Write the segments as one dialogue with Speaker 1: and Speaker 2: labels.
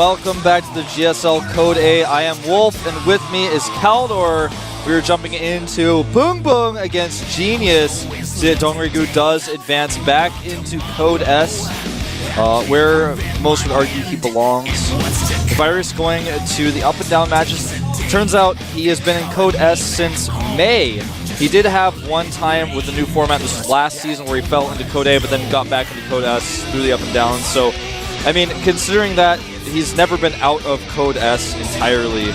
Speaker 1: welcome back to the GSL Code A. I am Wolf, and with me is Kaldor. We are jumping into BBoongBBoong against Genius. See that Dongrigu does advance back into Code S, where most would argue he belongs. The Virus going to the up and down matches. Turns out he has been in Code S since May. He did have one time with the new format, this was last season, where he fell into Code A, but then got back into Code S through the up and down. So, I mean, considering that he's never been out of Code S entirely,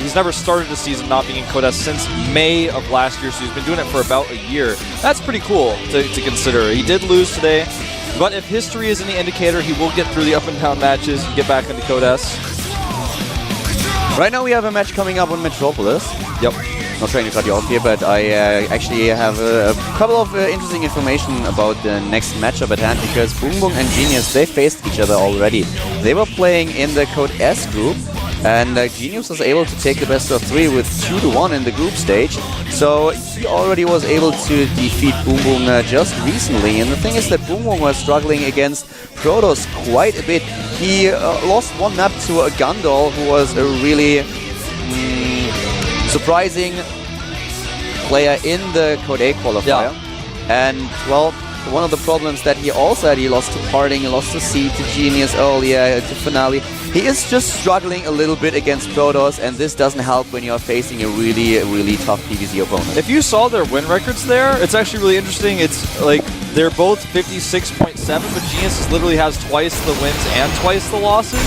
Speaker 1: he's never started the season not being in Code S since May of last year, so he's been doing it for about a year. That's pretty cool to consider. He did lose today, but if history is any indicator, he will get through the up and down matches and get back into Code S.
Speaker 2: Right now we have a match coming up on Metropolis.
Speaker 1: Yep.
Speaker 2: Not trying to cut you off here, but I actually have a couple of interesting information about the next matchup at hand, because BBoongBBoong and Genius, they faced each other already. They were playing in the Code S group, and Genius was able to take the best of 3 with 2-1 in the group stage. So he already was able to defeat BBoongBBoong just recently. And the thing is that BBoongBBoong was struggling against Protoss quite a bit. He lost one map to a Gundal, who was a really surprising player in the Code A qualifier.
Speaker 1: Yeah.
Speaker 2: And, well, one of the problems that he also had, he lost to Parting, he lost to Seed, to Genius earlier, to Finale. He is just struggling a little bit against Protoss, and this doesn't help when you're facing a really tough PvZ opponent.
Speaker 1: If you saw their win records there, it's actually really interesting. It's like they're both 56.7, but Genius literally has twice the wins and twice the losses.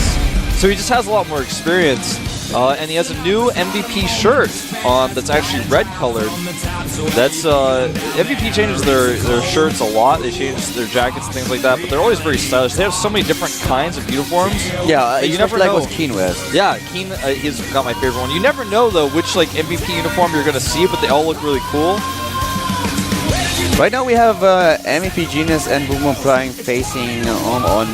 Speaker 1: So he just has a lot more experience. And he has a new MVP shirt on that's actually red colored. That's MVP changes their shirts a lot. They change their jackets and things like that, but they're always very stylish. They have so many different kinds of uniforms.
Speaker 2: Yeah,
Speaker 1: you never
Speaker 2: like
Speaker 1: know
Speaker 2: what Keen wears.
Speaker 1: Yeah, Keen he's got my favorite one. You never know though which like MVP uniform you're gonna see, but they all look really cool.
Speaker 2: Right now we have MVP Genius and BBoongBBoong Prime facing on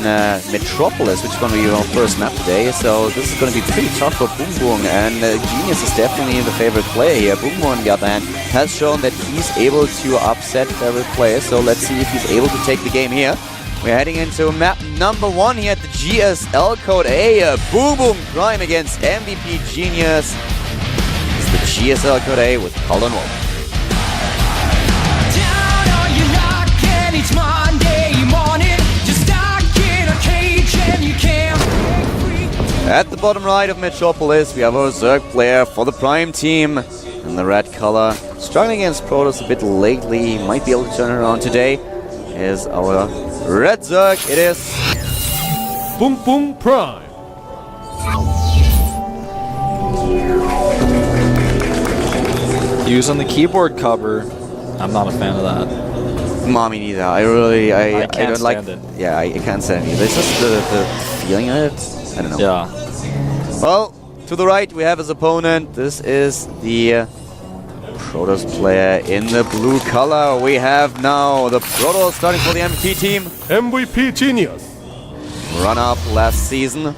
Speaker 2: Metropolis, which is going to be our first map today. So this is going to be pretty tough for BBoongBBoong, and Genius is definitely the favorite player here. BBoongBBoong, on the other hand, has shown that he's able to upset favorite players. So let's see if he's able to take the game here. We're heading into map number 1 here at the GSL Code A. BBoongBBoong Prime against MVP Genius. It's the GSL Code A with Kaldor and Wolf.
Speaker 3: Each Monday morning, just stuck in a cage and you can't break free.
Speaker 2: At the bottom right of Metropolis, we have our Zerg player for the Prime team in the red color. Struggling against Protoss a bit lately, he might be able to turn it around today. Here's our red Zerg, it is
Speaker 4: BBoongBBoong Prime.
Speaker 1: Using the keyboard cover, I'm not a fan of that.
Speaker 2: Mommy neither. I don't like
Speaker 1: it.
Speaker 2: Yeah, I can't stand it either. It's just the feeling of it. I don't know.
Speaker 1: Yeah.
Speaker 2: Well, to the right we have his opponent. This is the Protoss player in the blue color. We have now the Protoss starting for the MVP team.
Speaker 4: MVP Genius.
Speaker 2: Run-up last season.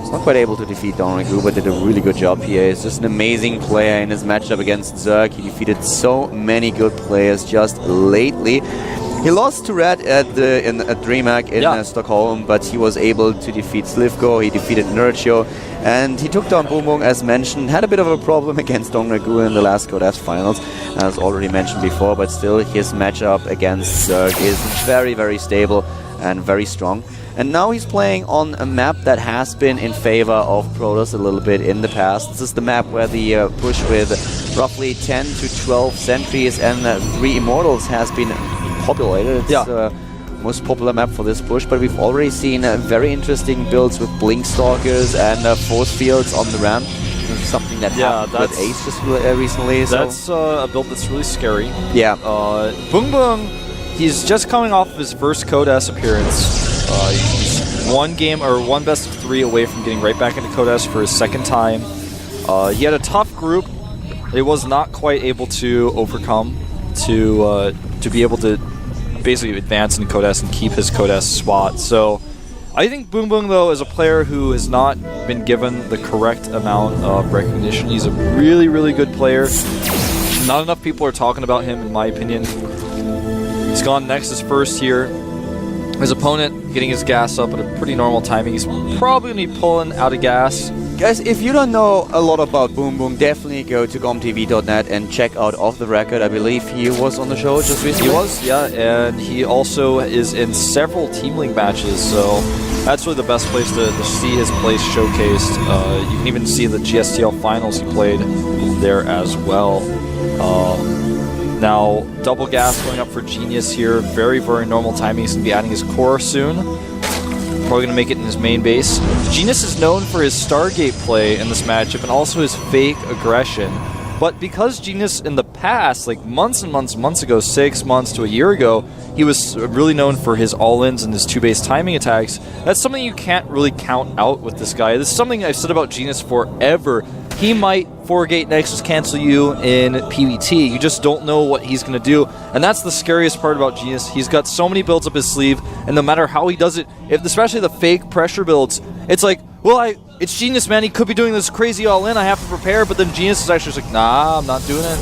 Speaker 2: He's not quite able to defeat Dongrigu, but did a really good job here. He's just an amazing player in his matchup against Zerg. He defeated so many good players just lately. He lost to Red at DreamHack in Stockholm, but he was able to defeat Slivko, he defeated Nurcho, and he took down BBoongBBoong, as mentioned. Had a bit of a problem against Dongrigu in the last Code S finals, as already mentioned before, but still his matchup against Zerg is very stable and very strong. And now he's playing on a map that has been in favor of Protoss a little bit in the past. This is the map where the push with roughly 10 to 12 sentries and 3 immortals has been populated. It's the most popular map for this push, but we've already seen very interesting builds with Blink Stalkers and force fields on the ramp. Something that happened with Ace just recently.
Speaker 1: That's a build that's really scary.
Speaker 2: Yeah.
Speaker 1: BBoongBBoong, he's just coming off of his first Code S appearance. He's one best of 3 away from getting right back into Code S for his second time. He had a tough group. It was not quite able to overcome to be able to basically advance into Code S and keep his Code S spot. So I think BBoongBBoong, though, is a player who has not been given the correct amount of recognition. He's a really good player. Not enough people are talking about him, in my opinion. He's gone Nexus first here. His opponent getting his gas up at a pretty normal timing. He's probably going to be pulling out of gas.
Speaker 2: Guys, if you don't know a lot about BoongBoong, definitely go to GOMTV.net and check out Off the Record. I believe he was on the show just recently.
Speaker 1: He was, yeah, and he also is in several Team League matches, so that's really the best place to see his place showcased. You can even see the GSL finals he played there as well. Now, double gas going up for Genius here. Very, very normal timing. He's going to be adding his core soon. Probably going to make it in his main base. Genius is known for his Stargate play in this matchup and also his fake aggression. But because Genius in the past, like months and months ago, 6 months to a year ago, he was really known for his all-ins and his 2-base timing attacks, that's something you can't really count out with this guy. This is something I've said about Genius forever. He might 4-gate Nexus cancel you in PvT. You just don't know what he's going to do. And that's the scariest part about Genius. He's got so many builds up his sleeve, and no matter how he does it, especially the fake pressure builds, it's like, well, it's Genius, man. He could be doing this crazy all-in. I have to prepare. But then Genius is actually just like, nah, I'm not doing it.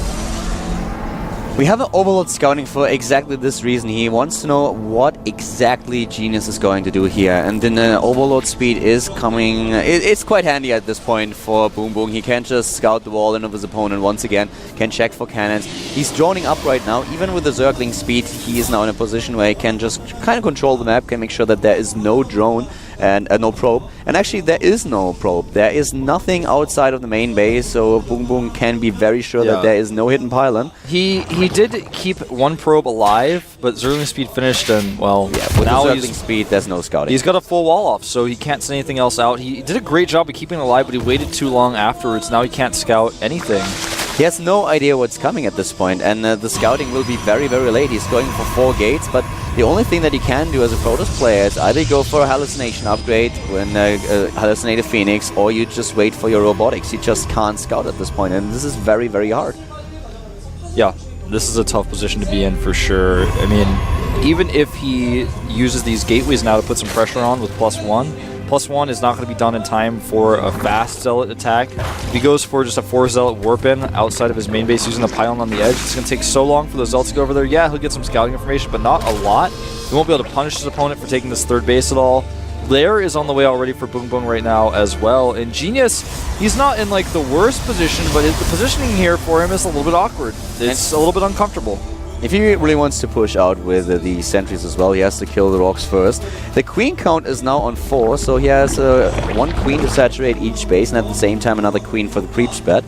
Speaker 2: We have an Overlord scouting for exactly this reason. He wants to know what exactly Genius is going to do here. And then Overlord speed is coming. It's quite handy at this point for BoongBoong. He can just scout the wall in of his opponent once again, can check for cannons. He's droning up right now. Even with the circling speed, he is now in a position where he can just kind of control the map, can make sure that there is no drone and no probe. And actually, there is no probe. There is nothing outside of the main base, so BoongBoong can be very sure that there is no hidden pylon.
Speaker 1: He did keep one probe alive, but Zerling speed finished, and well,
Speaker 2: yeah, with
Speaker 1: now
Speaker 2: the Zerling speed, there's no scouting.
Speaker 1: He's got a full wall off, so he can't send anything else out. He did a great job of keeping it alive, but he waited too long afterwards. Now he can't scout anything.
Speaker 2: He has no idea what's coming at this point, and the scouting will be very, very late. He's going for 4 gates, but the only thing that he can do as a Protoss player is either go for a Hallucination upgrade when Hallucinate a Phoenix, or you just wait for your robotics. You just can't scout at this point, and this is very, very hard.
Speaker 1: Yeah, this is a tough position to be in for sure. I mean, even if he uses these gateways now to put some pressure on with +1, +1 is not going to be done in time for a fast Zealot attack. If he goes for just a 4 Zealot warp in outside of his main base using the pylon on the edge, it's going to take so long for the Zealots to go over there. Yeah, he'll get some scouting information, but not a lot. He won't be able to punish his opponent for taking this 3rd base at all. Lair is on the way already for BoongBoong right now as well. And Genius, he's not in like the worst position, but the positioning here for him is a little bit awkward. It's a little bit uncomfortable.
Speaker 2: If he really wants to push out with the sentries as well, he has to kill the rocks first. The queen count is now on 4, so he has 1 queen to saturate each base, and at the same time another queen for the creep spread.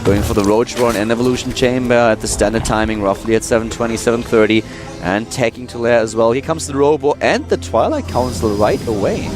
Speaker 2: Going for the Roach Roar and Evolution Chamber at the standard timing, roughly at 7:20, 7:30, and taking to Lair as well. Here comes the Robo and the Twilight Council right away.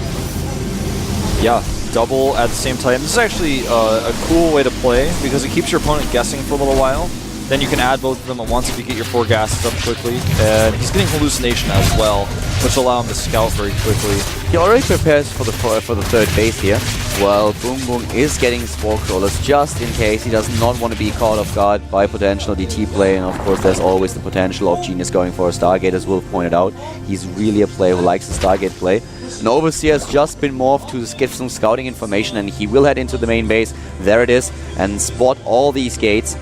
Speaker 1: Yeah, double at the same time. This is actually a cool way to play because it keeps your opponent guessing for a little while. Then you can add both of them at once if you get your 4 gases up quickly. And he's getting Hallucination as well, which will allow him to scout very quickly.
Speaker 2: He already prepares for the 3rd base here, while BoongBoong is getting Spore Crawlers just in case he does not want to be caught off guard by potential DT play. And of course, there's always the potential of Genius going for a Stargate, as Wolf pointed out. He's really a player who likes the Stargate play. And Overseer has just been morphed to get some scouting information, and he will head into the main base. There it is, and spot all these gates.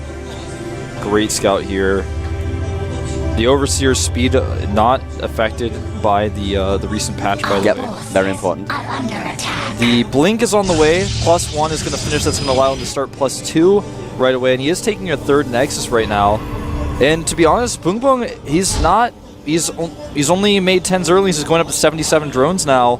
Speaker 1: Great scout here. The Overseer's speed not affected by the recent patch, by the way.
Speaker 2: Very important.
Speaker 1: The Blink is on the way. +1 is going to finish. That's going to allow him to start +2 right away. And he is taking a 3rd Nexus right now. And to be honest, BoongBoong, he's only made 10 Zerlings. He's going up to 77 drones now.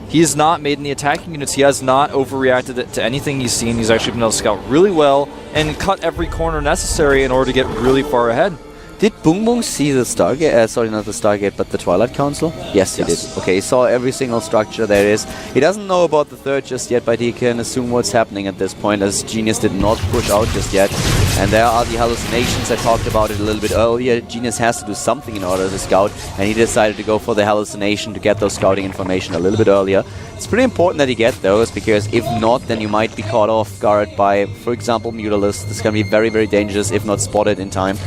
Speaker 1: He has not made any attacking units. He has not overreacted to anything he's seen. He's actually been able to scout really well and cut every corner necessary in order to get really far ahead.
Speaker 2: Did BoongBoong see the Stargate? Sorry, not the Stargate, but the Twilight Council? Yes, he did. Okay, he saw every single structure there is. He doesn't know about the 3rd just yet, but he can assume what's happening at this point, as Genius did not push out just yet. And there are the hallucinations. I talked about it a little bit earlier. Genius has to do something in order to scout, and he decided to go for the hallucination to get those scouting information a little bit earlier. It's pretty important that you get those, because if not, then you might be caught off guard by, for example, Mutalisk. This can be very, very dangerous if not spotted in time.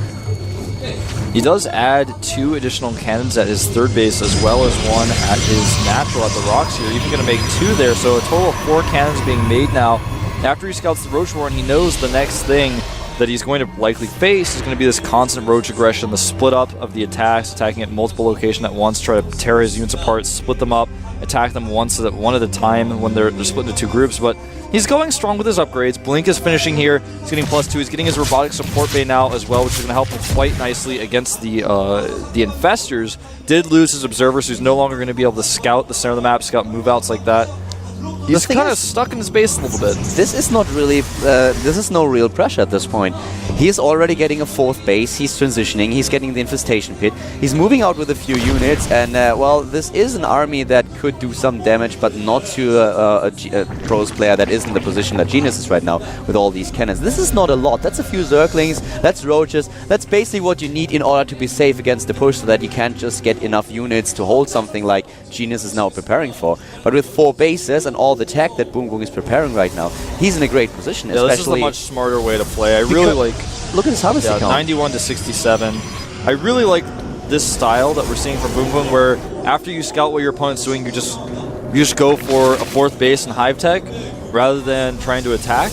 Speaker 1: He does add 2 additional cannons at his 3rd base, as well as 1 at his natural at the rocks here. Even going to make 2 there, so a total of 4 cannons being made now. After he scouts the Roach Roar, and he knows the next thing that he's going to likely face is going to be this constant roach aggression, the split up of the attacks, attacking at multiple locations at once, try to tear his units apart, split them up, attack them one at a time when they're split into two groups. But he's going strong with his upgrades. Blink is finishing here. He's getting +2. He's getting his robotic support bay now as well, which is going to help him quite nicely against the infestors. Did lose his observer, so he's no longer going to be able to scout the center of the map, scout move outs like that. He's kind of stuck in his base a little bit.
Speaker 2: This is not really, this is no real pressure at this point. He is already getting a 4th base, he's transitioning, he's getting the infestation pit, he's moving out with a few units, and well, this is an army that could do some damage, but not to a pros player that is in the position that Genius is right now, with all these cannons. This is not a lot, that's a few Zerglings, that's Roaches, that's basically what you need in order to be safe against the push, so that you can't just get enough units to hold something like Genius is now preparing for. But with 4 bases and all the tech that BoongBoong is preparing right now, he's in a great position.
Speaker 1: Yeah, this is a much smarter way to play. I really like...
Speaker 2: Look at his harvesting count.
Speaker 1: 91 to 67. I really like this style that we're seeing from BoongBoong, where after you scout what your opponent's doing, you just go for a 4th base and hive tech, rather than trying to attack,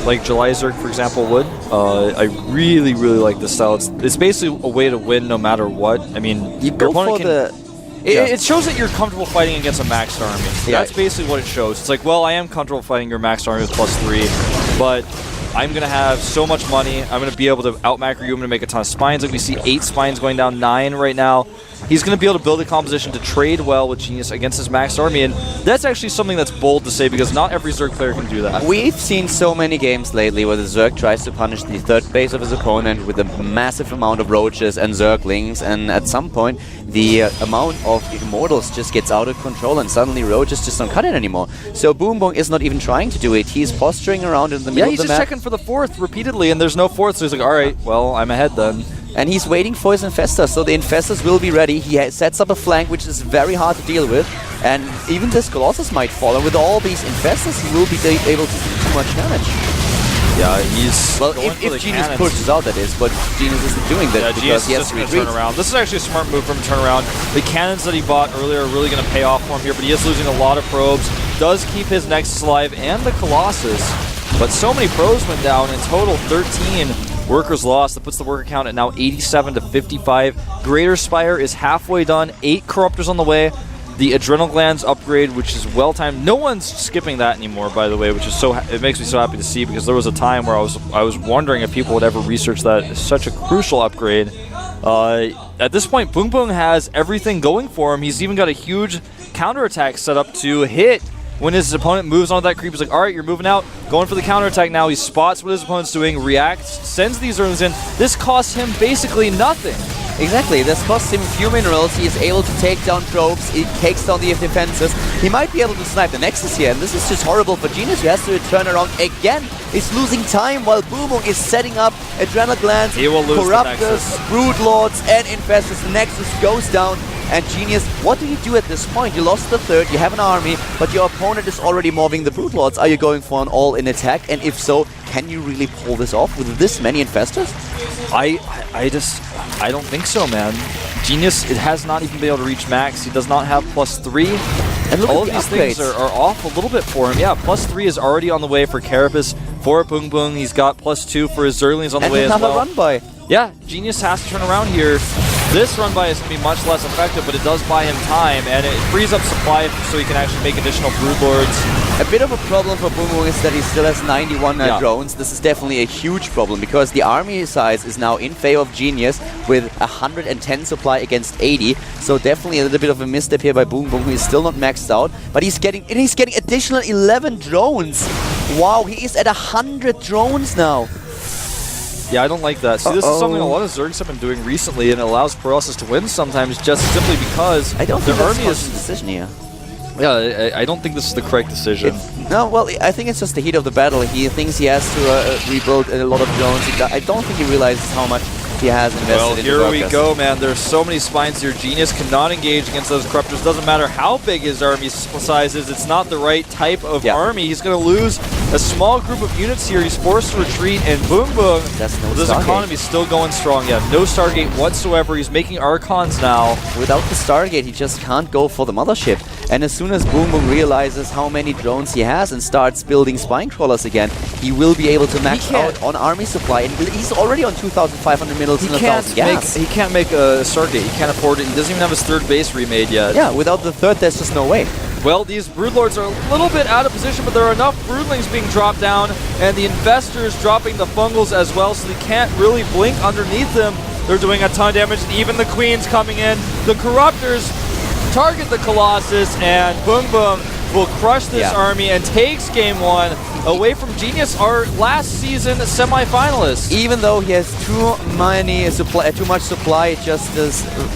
Speaker 1: like July Zerg, for example, would. I really, really like this style. It's basically a way to win no matter what. I mean,
Speaker 2: you go for the...
Speaker 1: It shows that you're comfortable fighting against a maxed army.
Speaker 2: Yeah.
Speaker 1: That's basically what it shows. It's like, well, I am comfortable fighting your maxed army with +3, but I'm going to have so much money. I'm going to be able to outmacro you. I'm going to make a ton of spines. Like we see 8 spines going down 9 right now. He's going to be able to build a composition to trade well with Genius against his maxed army, and that's actually something that's bold to say, because not every Zerg player can do that.
Speaker 2: We've seen so many games lately where the Zerg tries to punish the 3rd base of his opponent with a massive amount of Roaches and Zerglings, and at some point the amount of Immortals just gets out of control, and suddenly Roaches just don't cut it anymore. So BoongBoong is not even trying to do it. He's posturing around in the middle of the map.
Speaker 1: Yeah, he's just checking for the 4th repeatedly, and there's no 4th, so he's like, alright, well, I'm ahead then.
Speaker 2: And he's waiting for his Infestors, so the Infestors will be ready. He sets up a flank, which is very hard to deal with, and even this Colossus might fall, and with all these Infestors, he will be able to do too much damage.
Speaker 1: Yeah, he's
Speaker 2: well, if Genius pushes out, that is, but Genius isn't doing that because he has to retreat.
Speaker 1: Turn around. This is actually a smart move from him to turn around. The cannons that he bought earlier are really going to pay off for him here, but he is losing a lot of probes. Does keep his Nexus alive and the Colossus, but so many probes went down. In total, 13 workers lost. That puts the worker count at now 87 to 55. Greater Spire is halfway done. 8 Corruptors on the way. The Adrenal Glands upgrade, which is well-timed. No one's skipping that anymore, by the way, which is it makes me so happy to see, because there was a time where I was wondering if people would ever research that. It's such a crucial upgrade. At this point, BoongBoong has everything going for him. He's even got a huge counterattack set up to hit when his opponent moves onto that creep. He's like, alright, you're moving out, going for the counterattack now. He spots what his opponent's doing, reacts, sends these Zerglings in. This costs him basically nothing.
Speaker 2: Exactly, this costs him few minerals. He is able to take down probes, he takes down the defenses. He might be able to snipe the Nexus here, and this is just horrible for Genius, who has to turn around again. He's losing time while BoongBoong is setting up Adrenal Glands,
Speaker 1: he will lose
Speaker 2: Corruptors, Brood Lords, and Infestors. The Nexus goes down, and Genius, what do you do at this point? You lost the 3rd, you have an army, but your opponent is already mobbing the Brood Lords. Are you going for an all-in attack? And if so, can you really pull this off with this many Infestors?
Speaker 1: I don't think so, man. Genius, it has not even been able to reach max. He does not have +3.
Speaker 2: And look
Speaker 1: all
Speaker 2: at
Speaker 1: of these
Speaker 2: upgrades.
Speaker 1: things are off a little bit for him. Yeah, +3 is already on the way for Carapace. For BoongBoong, he's got +2 for his Zerglings on the way as well.
Speaker 2: And another run-by.
Speaker 1: Yeah, Genius has to turn around here. This run-by is going to be much less effective, but it does buy him time, and it frees up supply so he can actually make additional Brood Lords.
Speaker 2: A bit of a problem for BoongBoong is that he still has 91 drones. This is definitely a huge problem, because the army size is now in favor of Genius with 110 supply against 80. So definitely a little bit of a misstep here by BoongBoong, who is still not maxed out, but he's getting additional 11 drones. Wow, he is at 100 drones now.
Speaker 1: Yeah, I don't like that. See, this is something a lot of Zergs have been doing recently, and it allows Colossus to win sometimes just simply because
Speaker 2: I don't think
Speaker 1: their
Speaker 2: that's
Speaker 1: army
Speaker 2: a
Speaker 1: is
Speaker 2: decision here.
Speaker 1: Yeah, I don't think this is the correct decision.
Speaker 2: No, well, I think it's just the heat of the battle. He thinks he has to rebuild a lot of drones. I don't think he realizes how much he has invested in.
Speaker 1: Well, here we go, man. There's so many spines here. Genius cannot engage against those Corruptors. Doesn't matter how big his army size is. It's not the right type of army. He's going to lose a small group of units here. He's forced to retreat, and BBoongBoong,
Speaker 2: That's no
Speaker 1: this
Speaker 2: Stargate.
Speaker 1: economy is still going strong. Yeah, no Stargate whatsoever. He's making Archons now.
Speaker 2: Without the Stargate, he just can't go for the mothership. And as soon as BBoongBoong realizes how many drones he has and starts building spine crawlers again, he will be able to max out on army supply. And he's already on 2,500 middles and 1,000 gas.
Speaker 1: He can't make a Stargate. He can't afford it. He doesn't even have his third base remade yet.
Speaker 2: Yeah, without the third, there's just no way.
Speaker 1: Well, these Broodlords are a little bit out of position, but there are enough Broodlings being dropped down, and the Investors dropping the Fungals as well, so they can't really blink underneath them. They're doing a ton of damage, and even the Queens coming in. The Corruptors target the Colossus, and BBoongBoong will crush this army and takes game 1 away from Genius, our last season semi-finalists.
Speaker 2: Even though he has too much supply just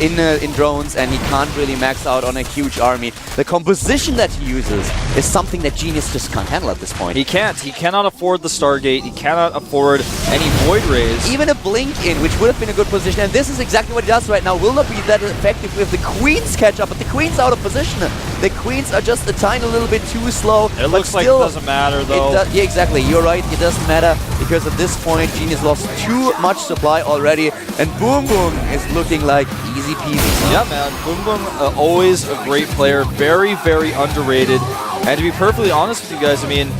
Speaker 2: in drones, and he can't really max out on a huge army, the composition that he uses is something that Genius just can't handle at this point.
Speaker 1: He can't. He cannot afford the Stargate. He cannot afford any Void Rays.
Speaker 2: Even a blink in, which would have been a good position, and this is exactly what he does right now, will not be that effective if the Queens catch up, but the Queens out of position. The Queens are just a tiny little bit too slow.
Speaker 1: It looks like it doesn't matter though.
Speaker 2: Yeah, exactly. You're right. It doesn't matter because at this point, Genius lost too much supply already, and BBoongBoong is looking like easy peasy.
Speaker 1: Yeah, man. BBoongBoong, always a great player. Very, very underrated. And to be perfectly honest with you guys, I mean,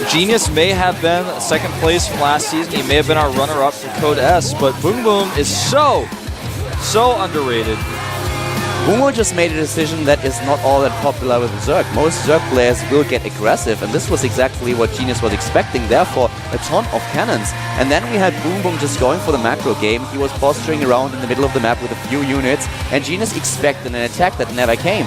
Speaker 1: Genius may have been second place from last season. He may have been our runner-up for Code S, but BBoongBoong is so underrated.
Speaker 2: BBoongBoong just made a decision that is not all that popular with Zerg. Most Zerg players will get aggressive, and this was exactly what Genius was expecting, therefore a ton of cannons. And then we had BBoongBoong just going for the macro game. He was posturing around in the middle of the map with a few units, and Genius expected an attack that never came.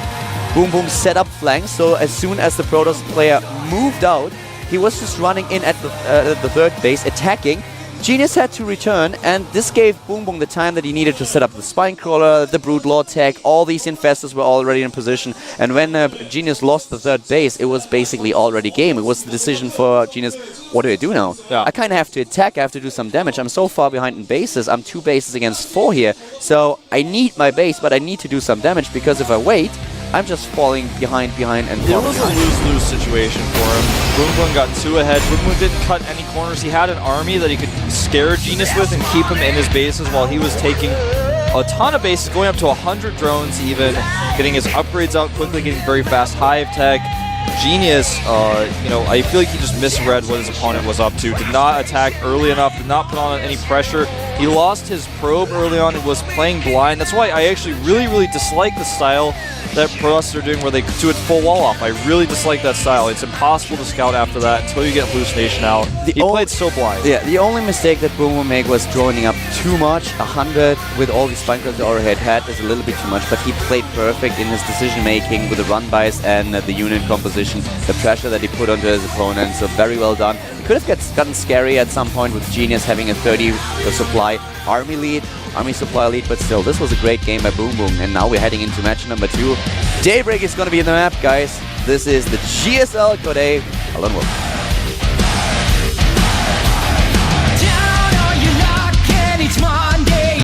Speaker 2: BBoongBoong set up flanks, so as soon as the Protoss player moved out, he was just running in at the third base, attacking. Genius had to return, and this gave BBoongBoong the time that he needed to set up the Spine Crawler, the Broodlord tech. All these Infestors were already in position, and when Genius lost the third base, it was basically already game. It was the decision for Genius, what do I do now?
Speaker 1: Yeah.
Speaker 2: I kind of have to attack, I have to do some damage. I'm so far behind in bases, I'm 2 bases against 4 here, so I need my base, but I need to do some damage, because if I wait, I'm just falling behind and falling
Speaker 1: It was
Speaker 2: behind.
Speaker 1: a lose-lose situation for him. BBoongBoong got 2 ahead. BBoongBoong didn't cut any corners. He had an army that he could scare Genius with and keep him in his bases while he was taking a ton of bases, going up to 100 drones even, getting his upgrades out quickly, getting very fast hive tech. Genius, you know, I feel like he just misread what his opponent was up to. Did not attack early enough, did not put on any pressure. He lost his probe early on and was playing blind. That's why I actually really dislike the style that Protoss are doing where they do it full wall off. I really dislike that style. It's impossible to scout after that until you get hallucination out. He played so blind.
Speaker 2: Yeah, the only mistake that BBoongBoong made was droning up too much. 100 with all these spine crawlers he already had is a little bit too much, but he played perfect in his decision making with the run bys and the unit composition, the pressure that he put onto his opponent, so very well done. He could have gotten scary at some point with Genius having a 30 supply army supply lead, but still, this was a great game by BBoongBoong, and now we're heading into match number 2. Daybreak is going to be in the map, guys. This is the GSL Code A. Alone Wolf.